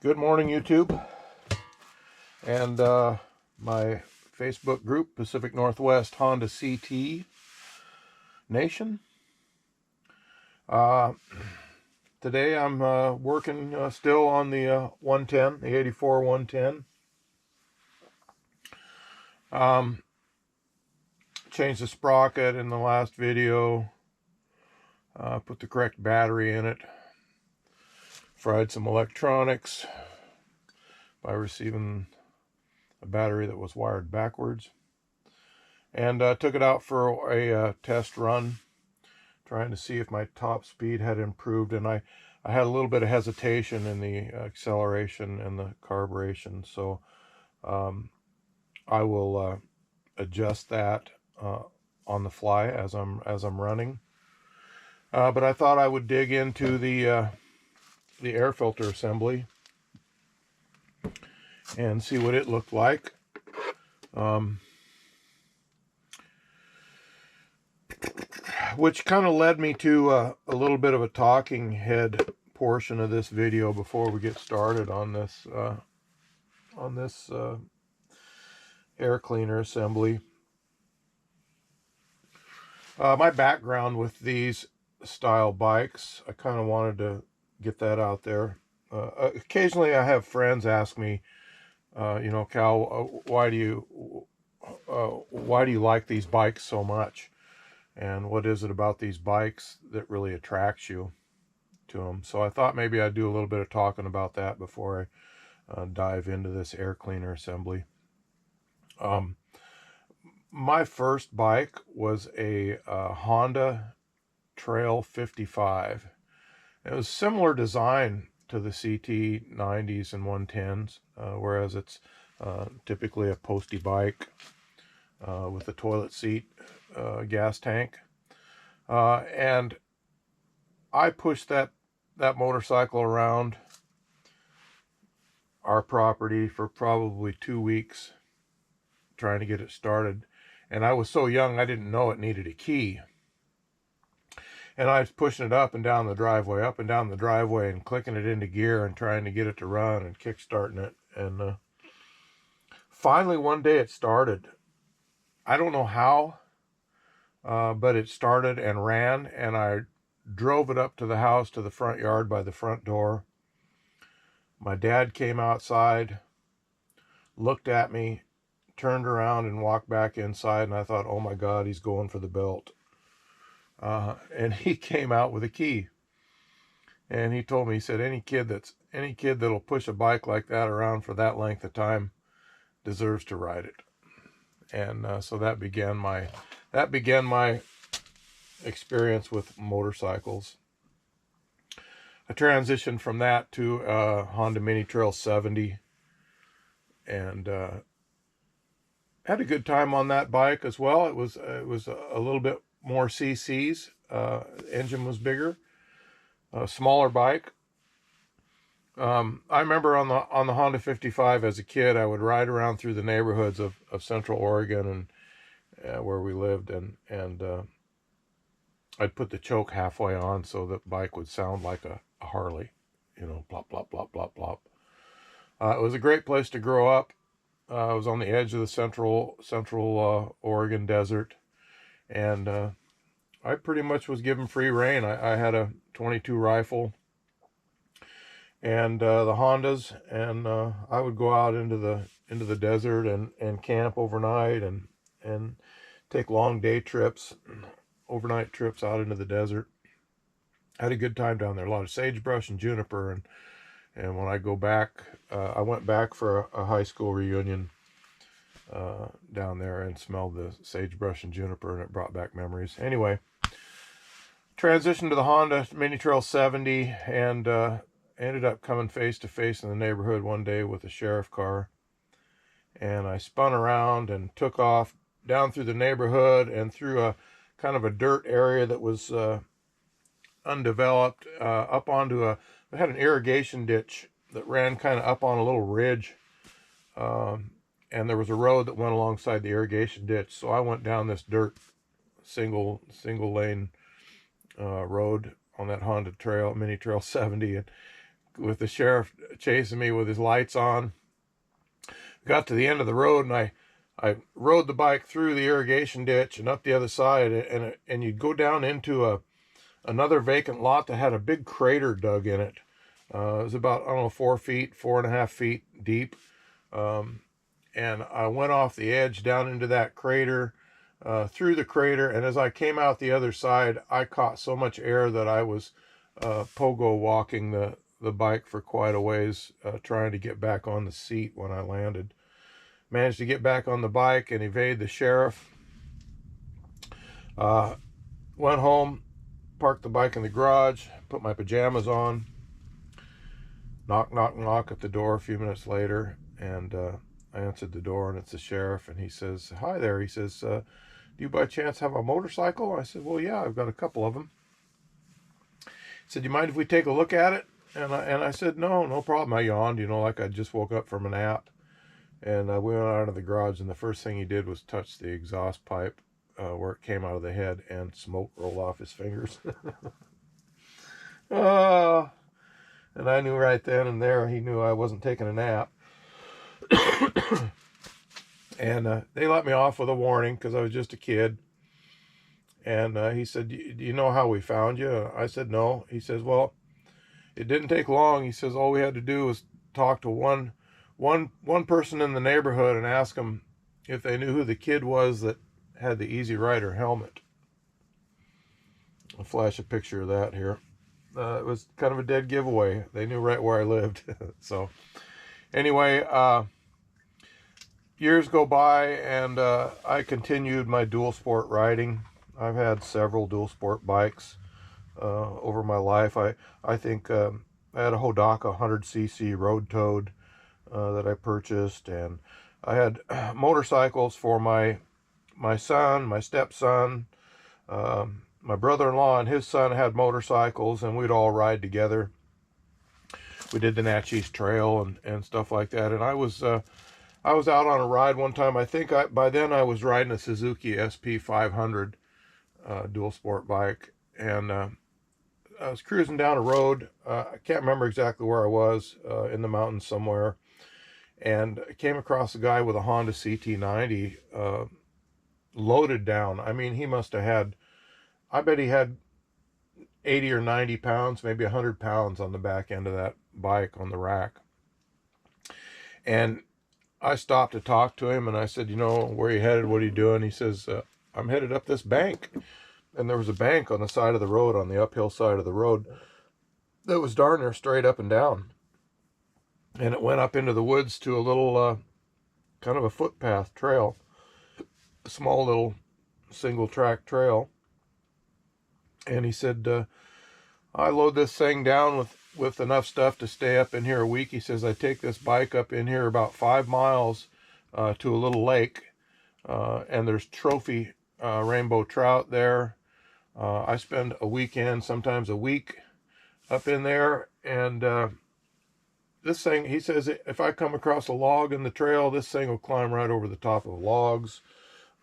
Good morning, YouTube, and my Facebook group, Pacific Northwest Honda CT Nation. Today I'm working still on the 110, the 84 110. Changed the sprocket in the last video, put the correct battery in it, fried some electronics by receiving a battery that was wired backwards, and took it out for a test run, trying to see if my top speed had improved. And I had a little bit of hesitation in the acceleration and the carburation, so I will adjust that on the fly as I'm running. But I thought I would dig into the air filter assembly and see what it looked like. Which kind of led me to a little bit of a talking head portion of this video before we get started on this air cleaner assembly. My background with these style bikes, I kind of wanted to get that out there. Occasionally I have friends ask me, you know, Cal, why do you like these bikes so much? And what is it about these bikes that really attracts you to them? So I thought maybe I'd do a little bit of talking about that before I dive into this air cleaner assembly. My first bike was a Honda Trail 55. It was similar design to the CT90s and 110s, whereas it's typically a postie bike with a toilet seat, gas tank, and I pushed that motorcycle around our property for probably 2 weeks trying to get it started. And I was so young I didn't know it needed a key, and I was pushing it up and down the driveway, and clicking it into gear and trying to get it to run and kick starting it. And finally one day it started. I don't know how, but it started and ran, and I drove it up to the house, to the front yard by the front door. My dad came outside, looked at me, turned around and walked back inside, and I thought, oh my God, he's going for the belt. And he came out with a key, and he told me, he said, any kid that'll push a bike like that around for that length of time deserves to ride it. And so that began my experience with motorcycles. I transitioned from that to Honda Mini Trail 70, and had a good time on that bike as well. It was a little bit more cc's. Engine was bigger, a smaller bike. I remember on the Honda 55 as a kid, I would ride around through the neighborhoods of Central Oregon and where we lived, and I'd put the choke halfway on so the bike would sound like a Harley, you know, plop, plop, plop, plop, plop. It was a great place to grow up. I was on the edge of the Central Oregon desert, and I pretty much was given free rein. I had a .22 rifle and the Hondas, and I would go out into the desert and camp overnight and take long day trips, overnight trips out into the desert. I had a good time down there. A lot of sagebrush and juniper, and when I go back, I went back for a high school reunion down there and smelled the sagebrush and juniper, and it brought back memories. Anyway, transitioned to the Honda Mini Trail 70, and ended up coming face to face in the neighborhood one day with a sheriff car, and I spun around and took off down through the neighborhood and through a kind of a dirt area that was undeveloped, up onto it had an irrigation ditch that ran kind of up on a little ridge, and there was a road that went alongside the irrigation ditch. So I went down this dirt single lane road on that Honda Trail Mini Trail 70, and with the sheriff chasing me with his lights on. Got to the end of the road, and I rode the bike through the irrigation ditch and up the other side, and you'd go down into another vacant lot that had a big crater dug in it. It was about, I don't know, 4 feet, 4.5 feet deep. And I went off the edge down into that crater, through the crater, and as I came out the other side, I caught so much air that I was pogo walking the bike for quite a ways, trying to get back on the seat when I landed. Managed to get back on the bike and evade the sheriff. Went home, parked the bike in the garage, put my pajamas on. Knock, knock, knock at the door a few minutes later, and I answered the door, and it's the sheriff, and he says, "Hi there." He says, "Do you by chance have a motorcycle?" I said, "Well, yeah, I've got a couple of them." He said, "Do you mind if we take a look at it?" And I said, no problem. I yawned, like I just woke up from a nap. And we went out of the garage, and the first thing he did was touch the exhaust pipe where it came out of the head, and smoke rolled off his fingers. And I knew right then and there, he knew I wasn't taking a nap. And they let me off with a warning because I was just a kid. And he said, "Do you know how we found you?" I said, "No." He says, "Well, it didn't take long." He says, "All we had to do was talk to one person in the neighborhood and ask them if they knew who the kid was that had the Easy Rider helmet." I'll flash a picture of that here. It was kind of a dead giveaway. They knew right where I lived. So anyway, years go by, and I continued my dual sport riding. I've had several dual sport bikes over my life. I think I had a Hodaka 100cc Road Toad that I purchased, and I had motorcycles for my son, my stepson, my brother-in-law and his son had motorcycles, and we'd all ride together. We did the Natchez Trail and stuff like that. And I was out on a ride one time. I think by then I was riding a Suzuki SP 500 dual sport bike, and I was cruising down a road. I can't remember exactly where I was, in the mountains somewhere, and I came across a guy with a Honda CT110 loaded down. I mean, he must have had, I bet he had 80 or 90 pounds, maybe 100 pounds on the back end of that bike on the rack. And I stopped to talk to him, and I said, "Where are you headed? What are you doing?" He says, "I'm headed up this bank." And there was a bank on the side of the road, on the uphill side of the road, that was darn near straight up and down. And it went up into the woods to a little kind of a footpath trail, a small little single track trail. And he said, "I load this thing down with enough stuff to stay up in here a week." He says, "I take this bike up in here about 5 miles to a little lake, and there's trophy rainbow trout there. I spend a weekend, sometimes a week, up in there, and this thing," he says, "if I come across a log in the trail, this thing will climb right over the top of logs.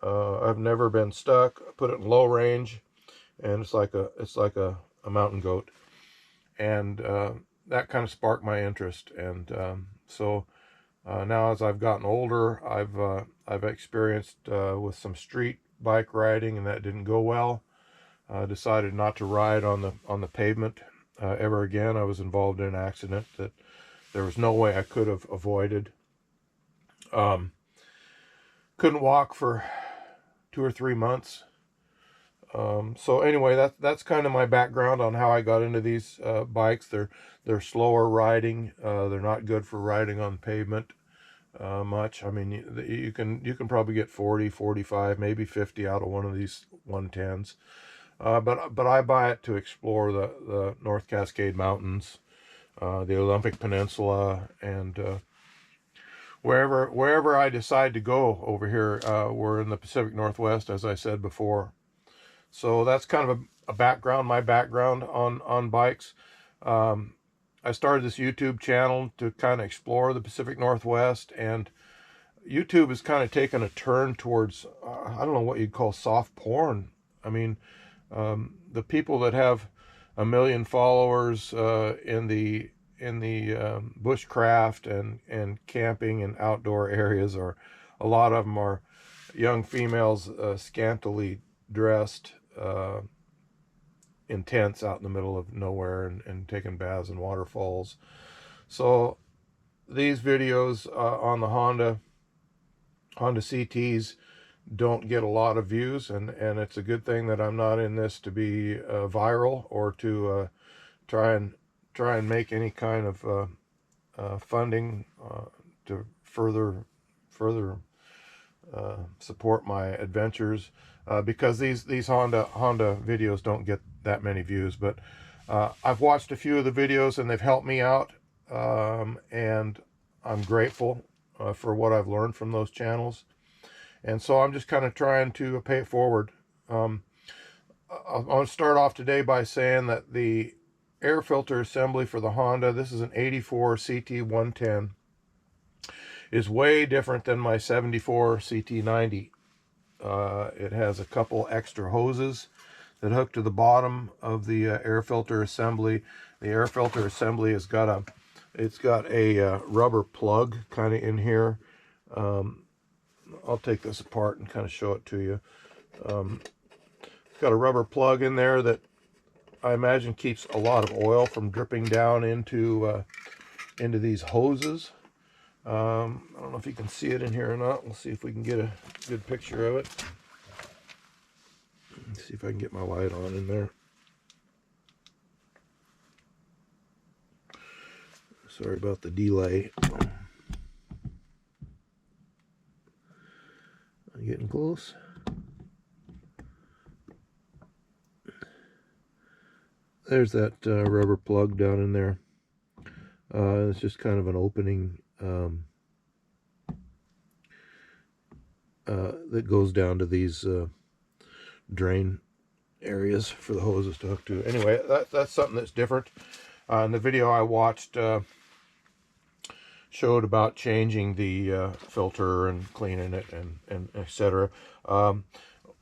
I've never been stuck. I put it in low range, and it's like a mountain goat." And that kind of sparked my interest. And so now, as I've gotten older, I've experienced with some street bike riding, and that didn't go well. I decided not to ride on the pavement ever again. I was involved in an accident that there was no way I could have avoided. Couldn't walk for 2 or 3 months. So anyway, that's kind of my background on how I got into these bikes. They're slower riding. They're not good for riding on pavement much. I mean, you can probably get 40, 45, maybe 50 out of one of these 110s. But I buy it to explore the North Cascade Mountains, the Olympic Peninsula, and wherever I decide to go over here. We're in the Pacific Northwest, as I said before. So that's kind of a background, my background on bikes. I started this YouTube channel to kind of explore the Pacific Northwest, and YouTube has kind of taken a turn towards, I don't know what you'd call soft porn. I mean, the people that have 1 million followers in the bushcraft and camping and outdoor areas, or a lot of them are young females, scantily dressed, in tents out in the middle of nowhere, and taking baths in waterfalls. So these videos on the Honda CTs don't get a lot of views, and it's a good thing that I'm not in this to be viral, or to try and make any kind of funding to further support my adventures, because these Honda videos don't get that many views. But I've watched a few of the videos, and they've helped me out, and I'm grateful for what I've learned from those channels. And so I'm just kind of trying to pay it forward. I'll start off today by saying that the air filter assembly for the Honda, this is an 84 CT110, is way different than my 74 CT90. It has a couple extra hoses that hook to the bottom of the air filter assembly. The air filter assembly has got a rubber plug kind of in here. I'll take this apart and kind of show it to you. It's got a rubber plug in there that I imagine keeps a lot of oil from dripping down into these hoses. I don't know if you can see it in here or not. We'll see if we can get a good picture of it. Let's see if I can get my light on in there. Sorry about the delay. I'm getting close. There's that rubber plug down in there. It's just kind of an opening that goes down to these drain areas for the hoses to hook to. Anyway, that's something that's different. In the video I watched, showed about changing the filter and cleaning it, and etc.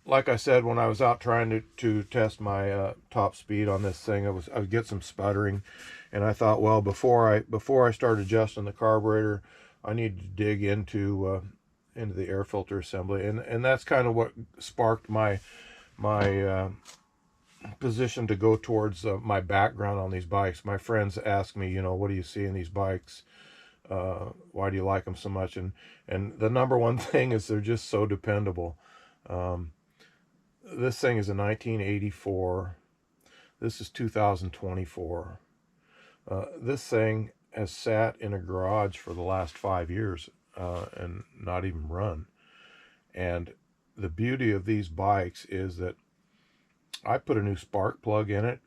Like I said, when I was out trying to test my top speed on this thing, I would get some sputtering, and I thought, well, before I start adjusting the carburetor, I need to dig into the air filter assembly, and that's kind of what sparked my position to go towards my background on these bikes. My friends ask me, what do you see in these bikes? Why do you like them so much? And the number one thing is they're just so dependable. This thing is a 1984. This is 2024. This thing has sat in a garage for the last 5 years and not even run. And the beauty of these bikes is that I put a new spark plug in it,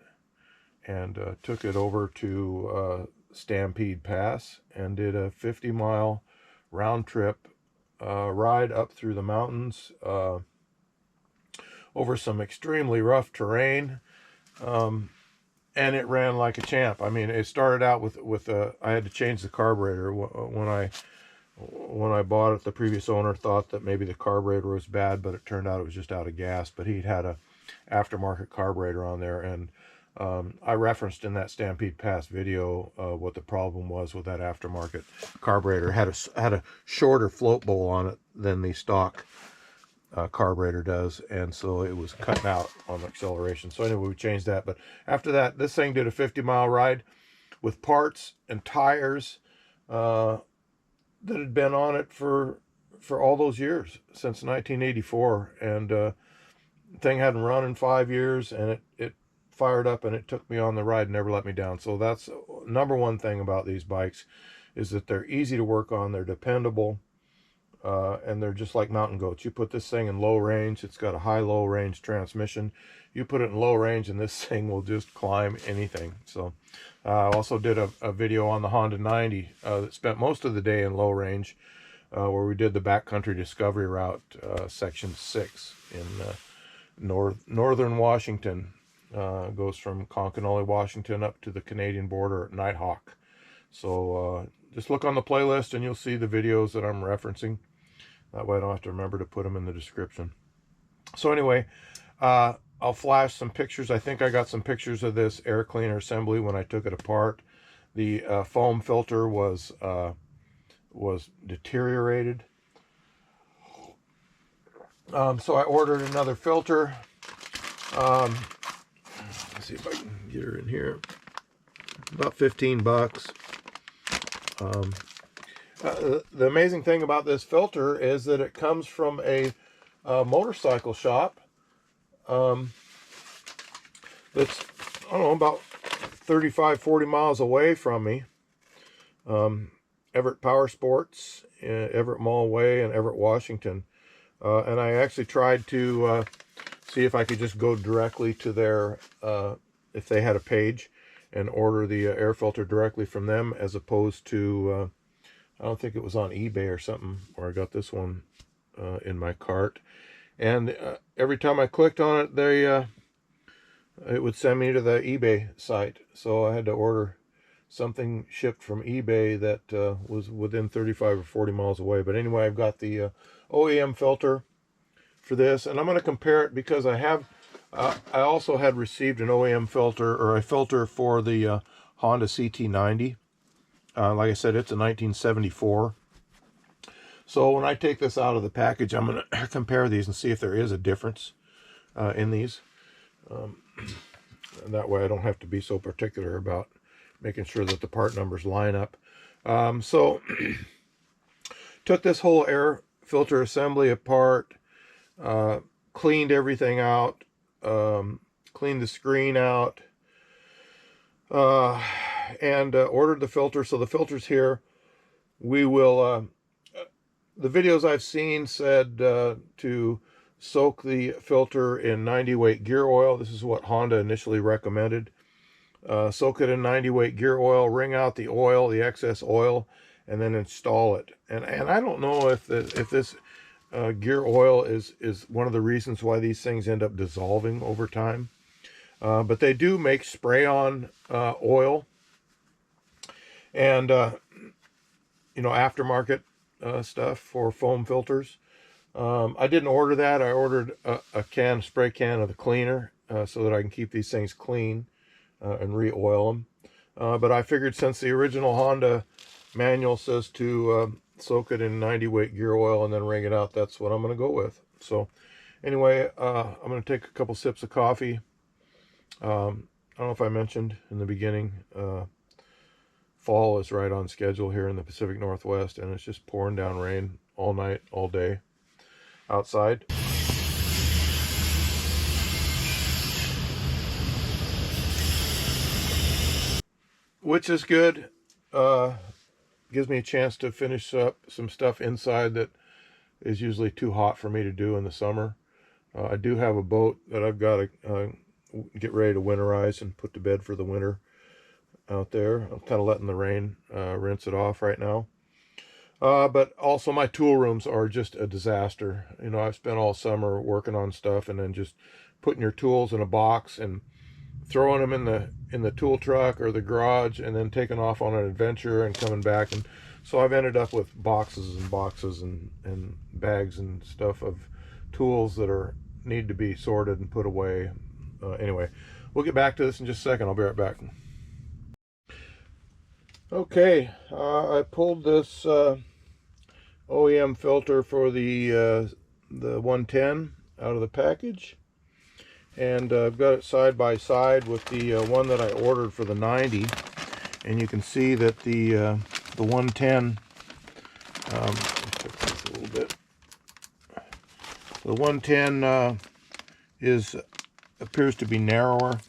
and took it over to Stampede Pass and did a 50-mile round trip ride up through the mountains, over some extremely rough terrain, and it ran like a champ. I mean, it started out with I had to change the carburetor. When I bought it, the previous owner thought that maybe the carburetor was bad, but it turned out it was just out of gas. But he'd had a aftermarket carburetor on there, and I referenced in that Stampede Pass video what the problem was with that aftermarket carburetor. It had a shorter float bowl on it than the stock carburetor does, and so it was cutting out on the acceleration. So anyway, we changed that. But after that, this thing did a 50-mile ride with parts and tires that had been on it for all those years, since 1984, and the thing hadn't run in 5 years, and it fired up, and it took me on the ride and never let me down. So that's number one thing about these bikes, is that they're easy to work on, they're dependable, and they're just like mountain goats. You put this thing in low range, it's got a high-low range transmission. You put it in low range, and this thing will just climb anything. So I also did a video on the Honda 90 that spent most of the day in low range, where we did the backcountry discovery route, section 6 in northern Washington. Goes from Concanoli, Washington up to the Canadian border at Nighthawk. So just look on the playlist and you'll see the videos that I'm referencing. That way I don't have to remember to put them in the description. So anyway, I'll flash some pictures. I think I got some pictures of this air cleaner assembly when I took it apart. the foam filter was deteriorated. So I ordered another filter. Let's see if I can get her in here. About 15 bucks. The amazing thing about this filter is that it comes from a motorcycle shop that's, I don't know, about 35-40 miles away from me. Everett Power Sports, Everett Mall Way in Everett, Washington. And I actually tried to see if I could just go directly to their, if they had a page, and order the air filter directly from them, as opposed to, I don't think it was on eBay or something, where I got this one in my cart. And every time I clicked on it, it would send me to the eBay site. So I had to order something shipped from eBay that was within 35 or 40 miles away. But anyway, I've got the OEM filter for this, and I'm going to compare it because I also had received an OEM filter, or a filter for the Honda CT110. Like I said, it's a 1974. So when I take this out of the package, I'm going to compare these and see if there is a difference in these. And that way I don't have to be so particular about making sure that the part numbers line up. So took this whole air filter assembly apart, cleaned everything out, cleaned the screen out, and ordered the filter. So the filter's here. We will, the videos I've seen said to soak the filter in 90-weight gear oil. This is what Honda initially recommended. Soak it in 90-weight gear oil, wring out the oil, the excess oil, and then install it. And I don't know if this gear oil is one of the reasons why these things end up dissolving over time. But they do make spray-on oil and aftermarket stuff for foam filters. I didn't order that. I ordered a spray can of the cleaner so that I can keep these things clean and re-oil them. But I figured, since the original Honda manual says to soak it in 90-weight gear oil and then wring it out, that's what I'm going to go with. So anyway, I'm going to take a couple sips of coffee. I don't know if I mentioned in the beginning, fall is right on schedule here in the Pacific Northwest, and it's just pouring down rain all night, all day outside. Which is good. Gives me a chance to finish up some stuff inside that is usually too hot for me to do in the summer. I do have a boat that I've got to get ready to winterize and put to bed for the winter out there. I'm kind of letting the rain rinse it off right now. But also my tool rooms are just a disaster. I've spent all summer working on stuff, and then just putting your tools in a box and throwing them in the tool truck or the garage, and then taking off on an adventure and coming back. And so I've ended up with boxes and boxes and bags and stuff of tools that need to be sorted and put away. Anyway, we'll get back to this in just a second. I'll be right back. Okay, I pulled this OEM filter for the 110 out of the package, and I've got it side by side with the one that I ordered for the 90, and you can see that the 110, fix this a little bit. The 110 appears to be narrower,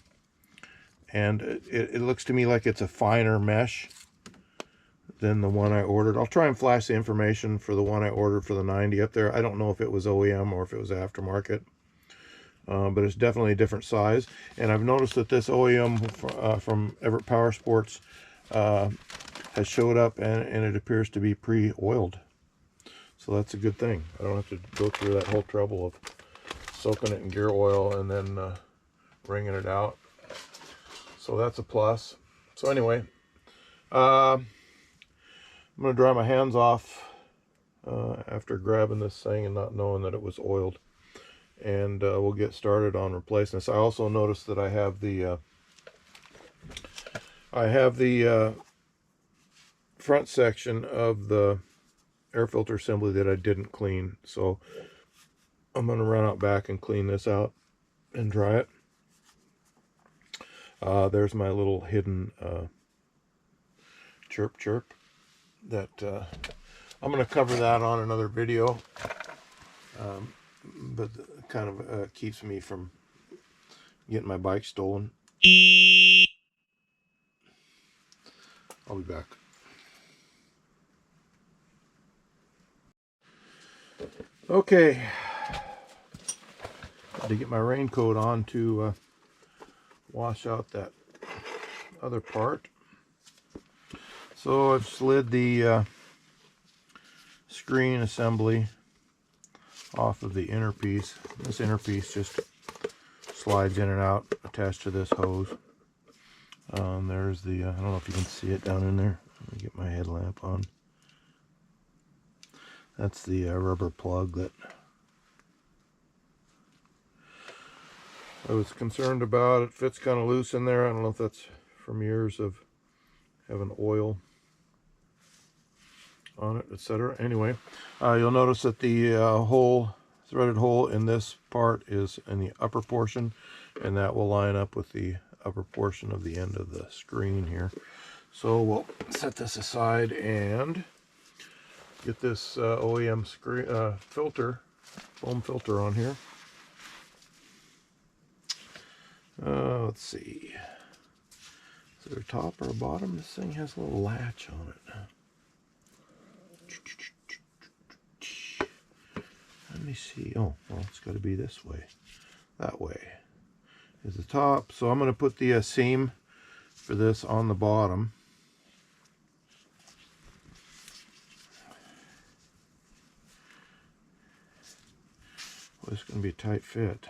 and it looks to me like it's a finer mesh than the one I ordered. I'll try and flash the information for the one I ordered for the 90 up there. I don't know if it was OEM or if it was aftermarket, but it's definitely a different size. And I've noticed that this OEM from Everett Power Sports has showed up, and it appears to be pre-oiled. So that's a good thing. I don't have to go through that whole trouble of soaking it in gear oil and then wringing it out. So that's a plus. So anyway, I'm going to dry my hands off after grabbing this thing and not knowing that it was oiled. And we'll get started on replacing this. I also noticed that I have the front section of the air filter assembly that I didn't clean. So I'm going to run out back and clean this out and dry it. There's my little hidden chirp chirp that I'm going to cover that on another video, but kind of keeps me from getting my bike stolen. I'll be back. Okay, had to get my raincoat on to wash out that other part. So I've slid the screen assembly off of the inner piece. This inner piece just slides in and out attached to this hose. There's the, I don't know if you can see it down in there. Let me get my headlamp on. That's the rubber plug that I was concerned about. It fits kind of loose in there. I don't know if that's from years of having oil on it, etc. Anyway, you'll notice that the threaded hole in this part is in the upper portion, and that will line up with the upper portion of the end of the screen here. So we'll set this aside and get this OEM screen foam filter on here. Let's see. Is there a top or a bottom? This thing has a little latch on it. Let me see. Oh, well, it's got to be this way. That way is the top. So I'm going to put the seam for this on the bottom. Well, it's going to be a tight fit.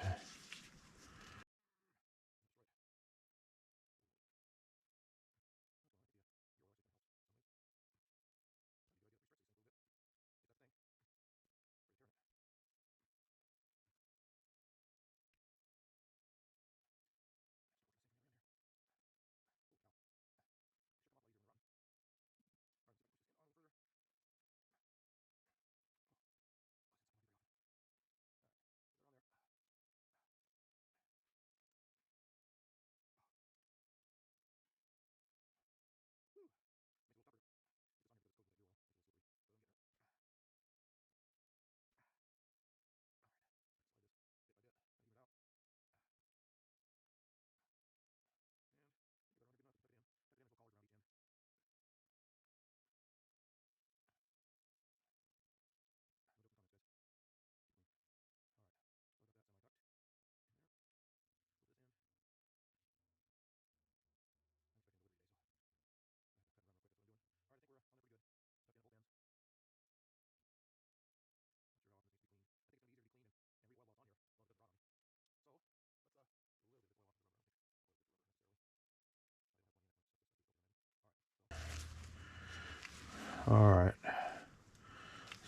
All right.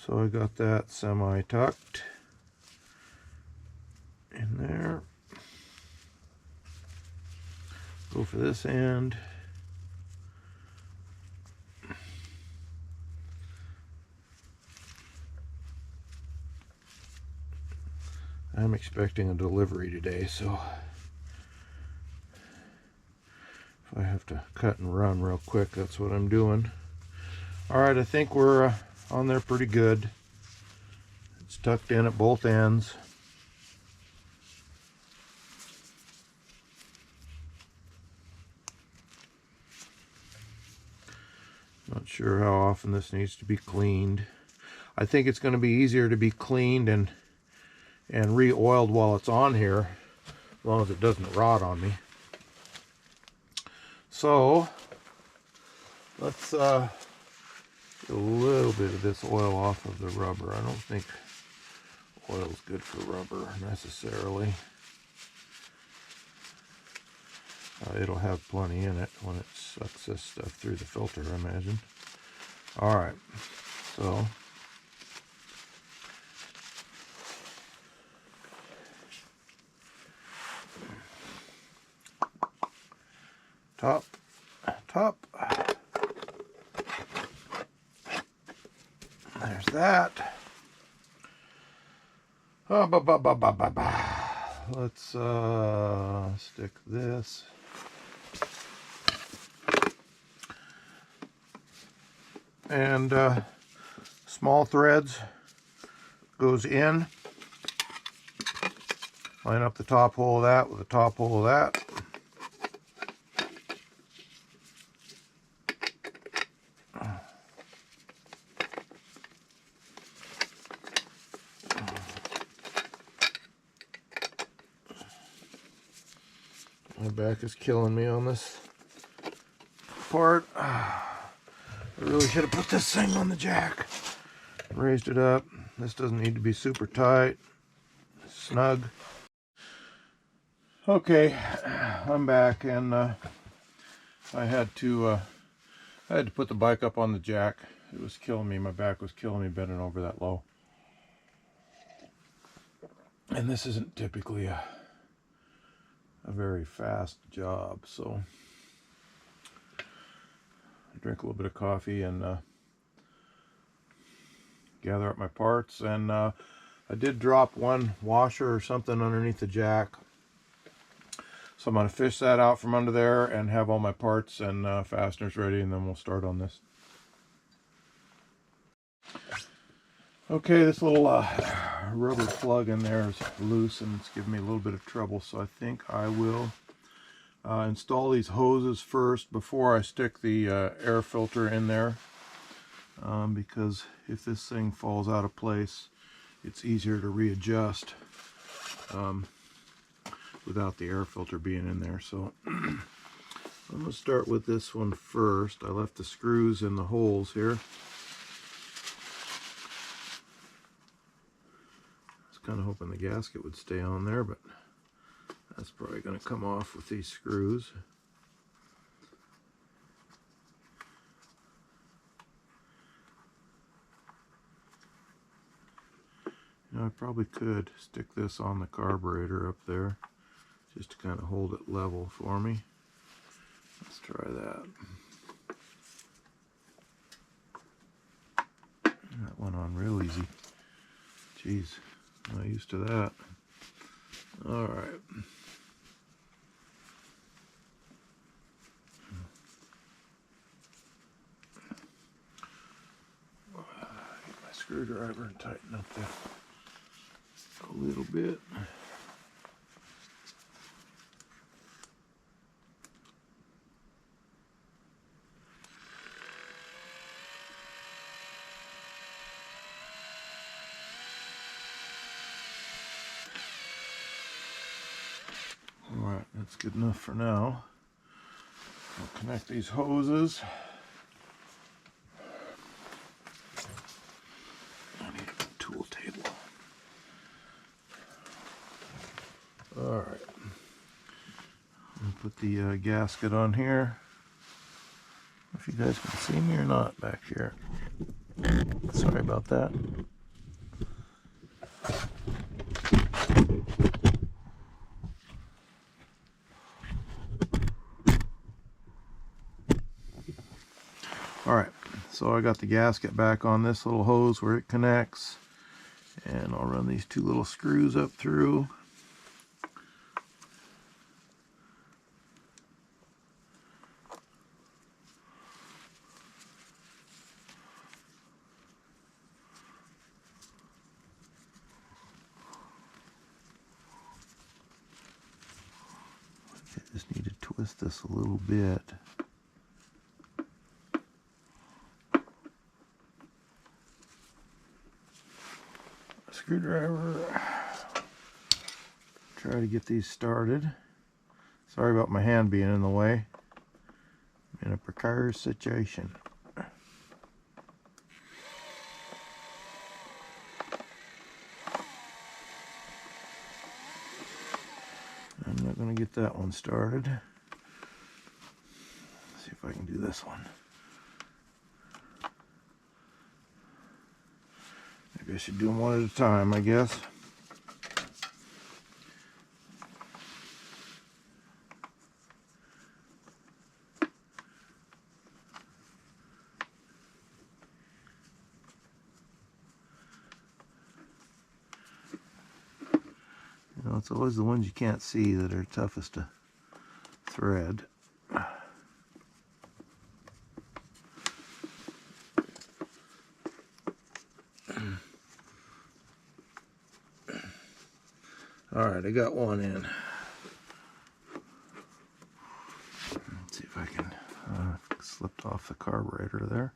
So I got that semi-tucked in there. Go for this end. I'm expecting a delivery today, so if I have to cut and run real quick, that's what I'm doing. All right, I think we're on there pretty good. It's tucked in at both ends. Not sure how often this needs to be cleaned. I think it's going to be easier to be cleaned and re-oiled while it's on here, as long as it doesn't rot on me. So let's get a little bit of this oil off of the rubber. I don't think oil is good for rubber necessarily. It'll have plenty in it when it sucks this stuff through the filter, I imagine. All right, so top. There's that. Let's stick this. And small threads goes in. Line up the top hole of that with the top hole of that. My back is killing me on this part. I really should have put this thing on the jack. Raised it up. This doesn't need to be super tight. Snug. Okay, I'm back, and I had to put the bike up on the jack. It was killing me. My back was killing me bending over that low. And this isn't typically a very fast job, so I drink a little bit of coffee and gather up my parts. And I did drop one washer or something underneath the jack, so I'm going to fish that out from under there and have all my parts and fasteners ready, and then we'll start on this. Okay, this little rubber plug in there is loose and it's giving me a little bit of trouble, so I think I will install these hoses first before I stick the air filter in there, because if this thing falls out of place, it's easier to readjust without the air filter being in there. So I'm going to start with this one first. I left the screws in the holes here. Kind of hoping the gasket would stay on there, but that's probably going to come off with these screws. You know, I probably could stick this on the carburetor up there just to kind of hold it level for me. Let's try that. That went on real easy. Jeez. Not used to that. All right. Get my screwdriver and tighten up that a little bit. Alright, that's good enough for now. I'll connect these hoses. I need a tool table. Alright. I'll put the gasket on here. If you guys can see me or not back here. Sorry about that. Alright, so I got the gasket back on this little hose where it connects, and I'll run these two little screws up through. I just need to twist this a little bit. Screwdriver. Try to get these started. Sorry about my hand being in the way. I'm in a precarious situation. I'm not going to get that one started. Let's see if I can do this one. Maybe I should do them one at a time, I guess. it's always the ones you can't see that are toughest to thread. Alright, I got one in. Let's see if I can, slipped off the carburetor there.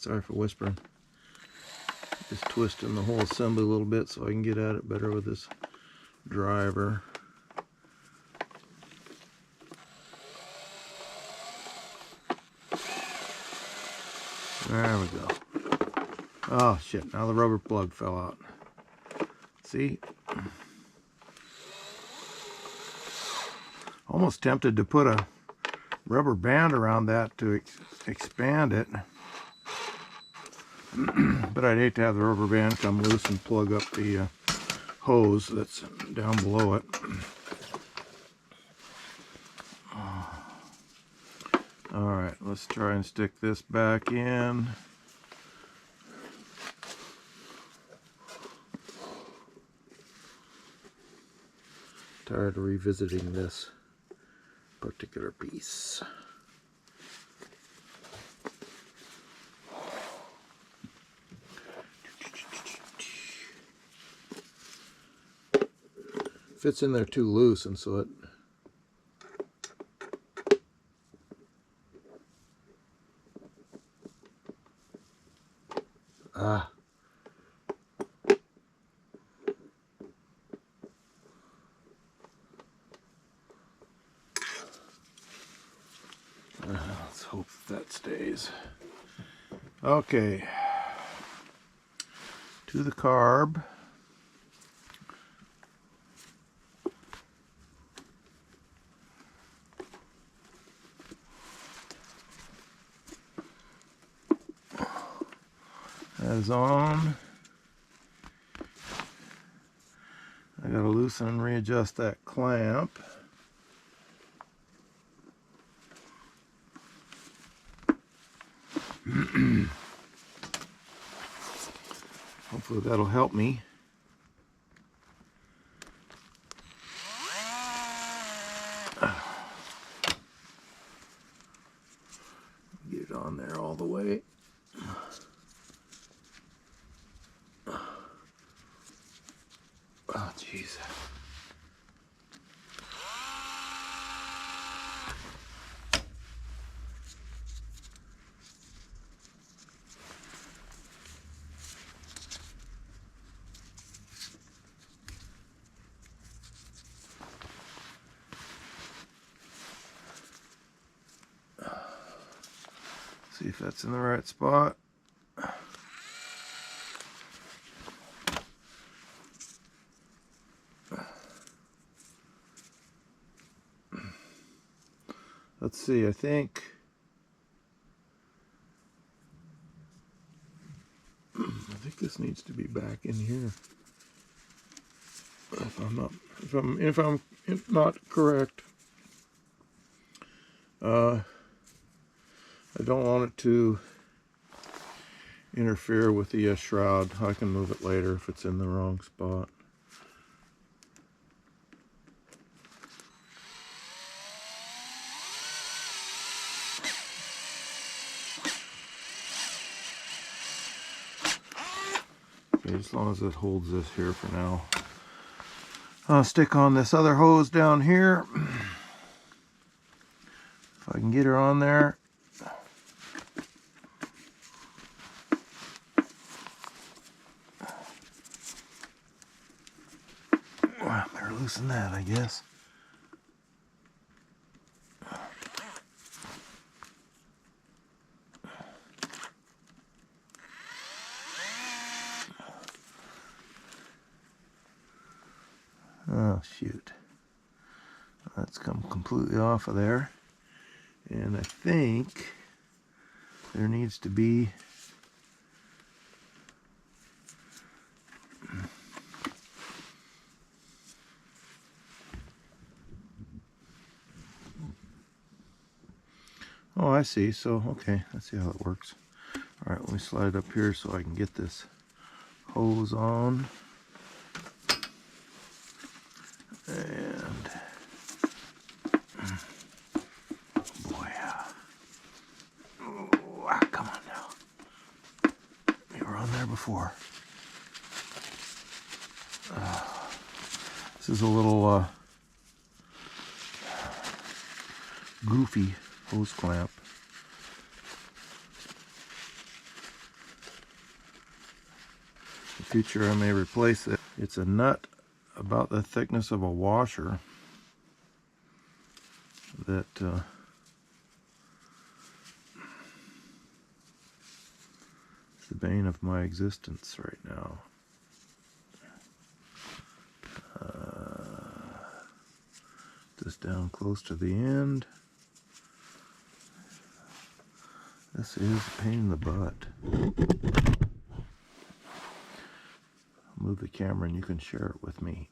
Sorry for whispering. Just twisting the whole assembly a little bit so I can get at it better with this driver. There we go. Oh shit, now the rubber plug fell out. See? Almost tempted to put a rubber band around that to expand it. But I'd hate to have the rubber band come loose and plug up the hose that's down below it. Alright, let's try and stick this back in. Tired of revisiting this particular piece. Fits in there too loose, and so it let's hope that stays. Okay, to the carb. That is on. I gotta loosen and readjust that clamp. Hopefully that'll help me. Get it on there all the way. Oh, jeez. See if that's in the right spot. Let's see, I think this needs to be back in here. If I'm not correct. I don't want it to interfere with the shroud. I can move it later if it's in the wrong spot. Okay, as long as it holds this here for now. I'll stick on this other hose down here. If I can get her on there. Well, I better loosen that, I guess. Oh, shoot. That's come completely off of there. And I think there needs to be oh, I see. So, okay, let's see how it works. All right, let me slide it up here so I can get this hose on. And, boy, oh, come on now. We were on there before. This is a little goofy hose clamp. In the future I may replace it. It's a nut about the thickness of a washer that is the bane of my existence right now. This down close to the end. This is a pain in the butt. I'll move the camera and you can share it with me.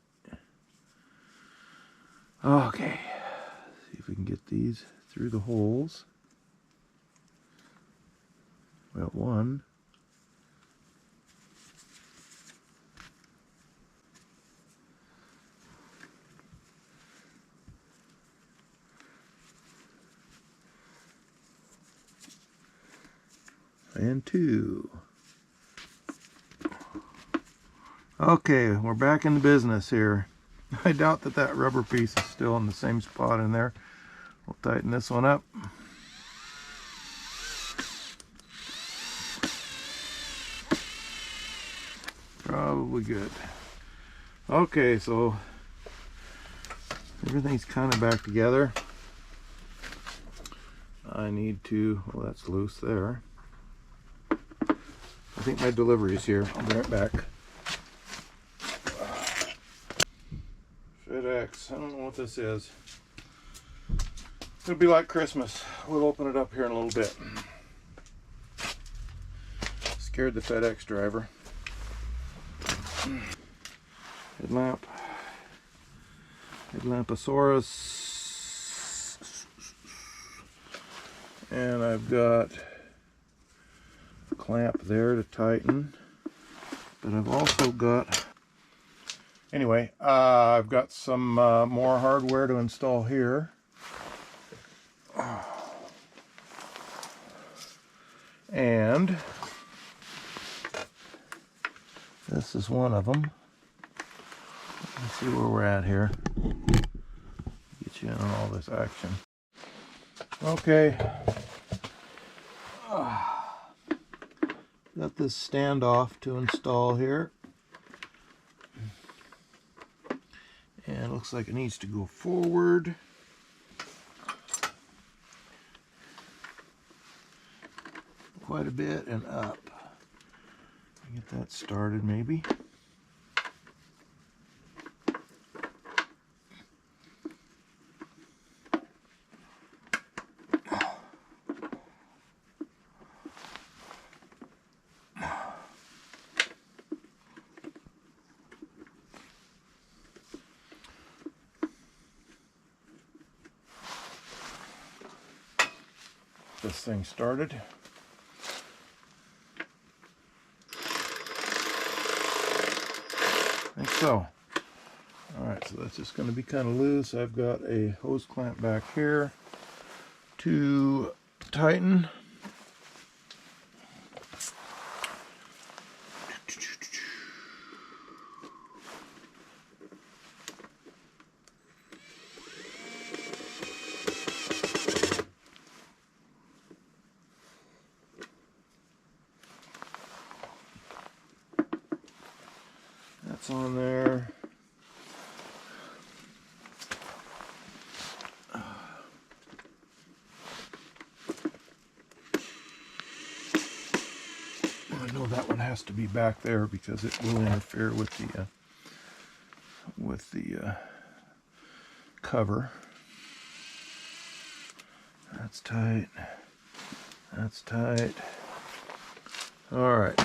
Okay, see if we can get these through the holes. We got one. And two. Okay, we're back in the business here. I doubt that that rubber piece is still in the same spot in there. We'll tighten this one up. Probably good. Okay, so everything's kind of back together. I need to, well, that's loose there. I think my delivery is here. I'll be right back. FedEx, I don't know what this is. It'll be like Christmas. We'll open it up here in a little bit. Scared the FedEx driver. Headlamp. Headlampasaurus. And I've got a clamp there to tighten. But I've also got... Anyway, I've got some more hardware to install here. And this is one of them. Let's see where we're at here. Get you in on all this action. Okay. Got this standoff to install here. And it looks like it needs to go forward. Quite a bit and up. Get that started maybe. This thing started. I think so. Alright, so that's just going to be kind of loose. I've got a hose clamp back here to tighten. That's on there. I know that one has to be back there because it will interfere with the cover. That's tight. That's tight. All right.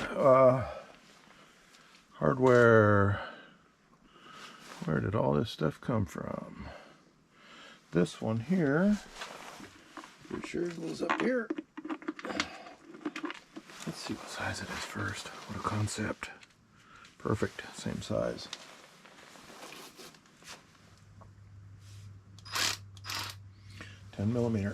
Hardware. Where did all this stuff come from? This one here. For sure goes up here. Let's see what size it is first. What a concept. Perfect. Same size. $10mm.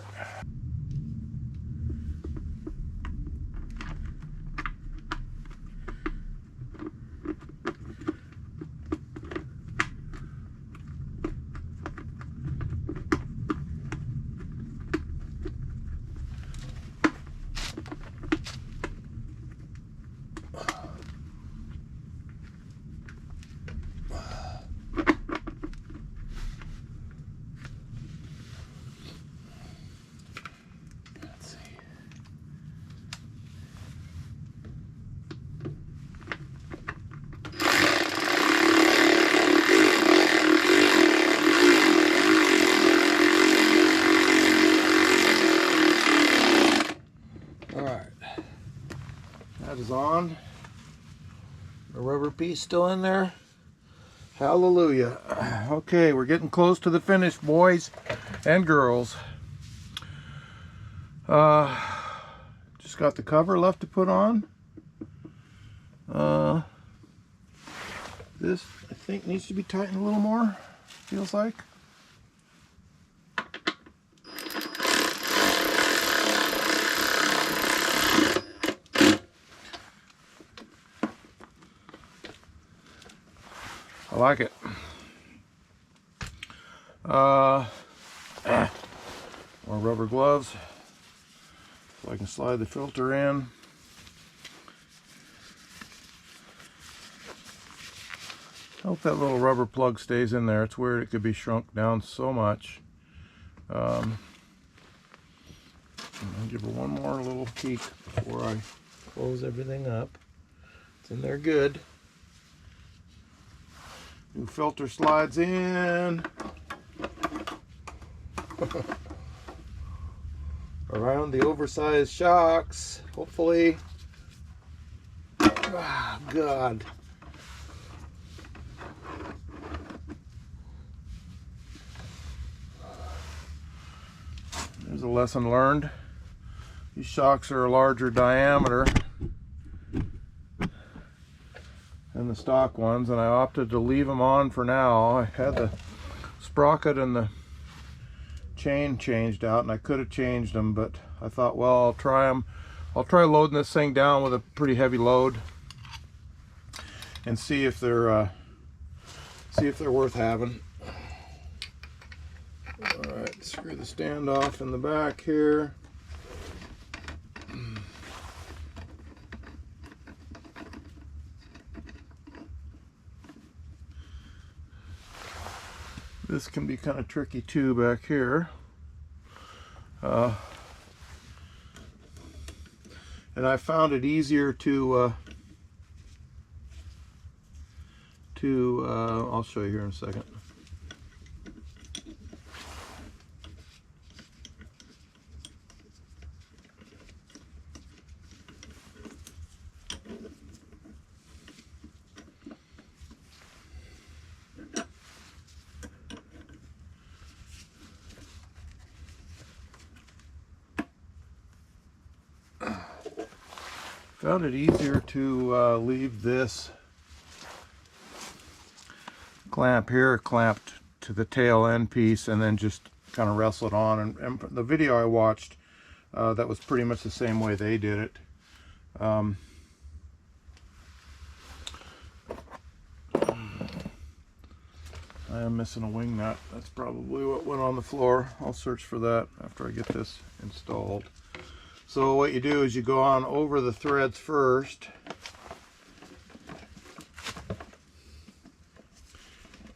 Is on. The rubber piece still in there. Hallelujah. Okay, we're getting close to the finish, boys and girls. Just got the cover left to put on. This I think needs to be tightened a little more, feels like. I like it. More rubber gloves so I can slide the filter in. I hope that little rubber plug stays in there. It's weird, it could be shrunk down so much. I'll give her one more little peek before I close everything up. It's in there good. New filter slides in. Around the oversized shocks, hopefully. Ah, God. There's a lesson learned. These shocks are a larger diameter than the stock ones, and I opted to leave them on for now. I had the sprocket and the chain changed out, and I could have changed them, but I thought, well, I'll try them. I'll try loading this thing down with a pretty heavy load and see if they're worth having. All right, screw the stand off in the back here. This can be kind of tricky too back here. And I found it easier to I'll show you here in a second. Found it easier to leave this clamp here clamped to the tail end piece and then just kind of wrestle it on. And the video I watched, that was pretty much the same way they did it. I am missing a wing nut. That's probably what went on the floor. I'll search for that after I get this installed. So what you do is you go on over the threads first,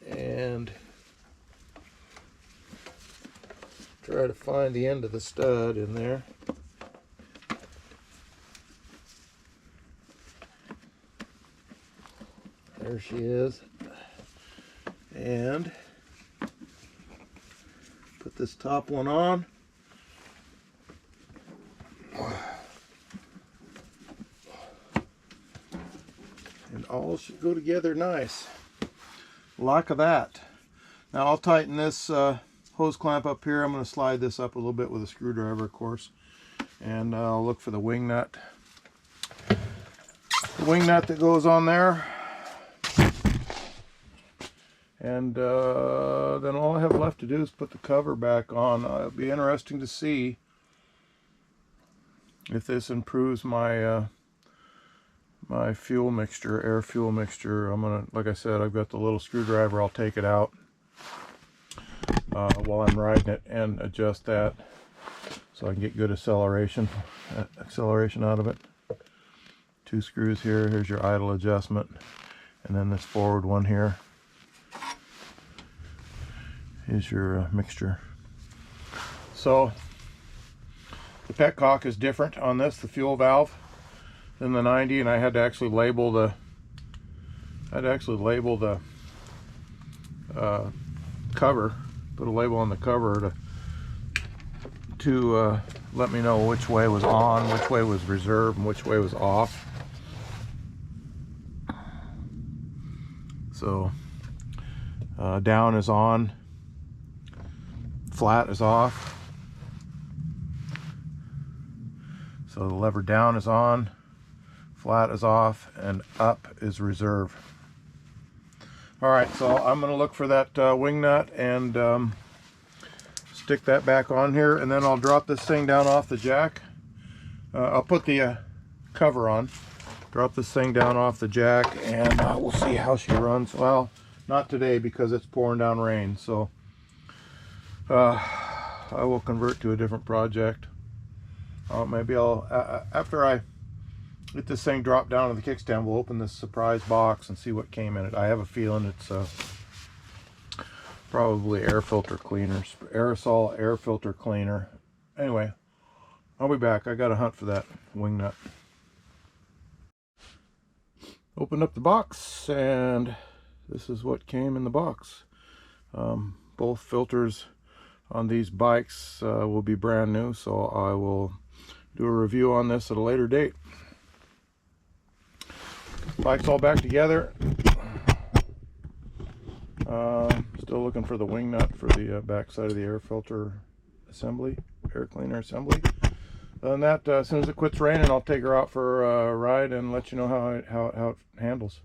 and try to find the end of the stud in there. There she is. And put this top one on. all should go together nice. Like that. Now I'll tighten this hose clamp up here. I'm going to slide this up a little bit with a screwdriver, of course. And I'll look for the wing nut. The wing nut that goes on there. And then all I have left to do is put the cover back on. It'll be interesting to see if this improves my my fuel mixture, air fuel mixture. I'm gonna, like I said, I've got the little screwdriver. I'll take it out while I'm riding it and adjust that so I can get good acceleration out of it. 2 screws here. Here's your idle adjustment, and then this forward one here is your mixture. So the petcock is different on this, the fuel valve, than the 90, and I had to actually label the cover, put a label on the cover to let me know which way was on, which way was reserve, and which way was off. So down is on, flat is off. So the lever down is on, flat is off, and up is reserve. Alright, so I'm going to look for that wing nut and stick that back on here, and then I'll drop this thing down off the jack. I'll put the cover on, drop this thing down off the jack, and we'll see how she runs. Well, not today because it's pouring down rain, so I will convert to a different project. Maybe I'll, after I get this thing dropped down to the kickstand, we'll open this surprise box and see what came in it. I have a feeling it's probably air filter cleaners, aerosol air filter cleaner. Anyway, I'll be back. I got to hunt for that wing nut. Opened up the box, and this is what came in the box. Both filters on these bikes will be brand new, so I will do a review on this at a later date. Bike's all back together. Still looking for the wing nut for the back side of the air filter assembly, air cleaner assembly. Other than that, as soon as it quits raining, I'll take her out for a ride and let you know how it handles.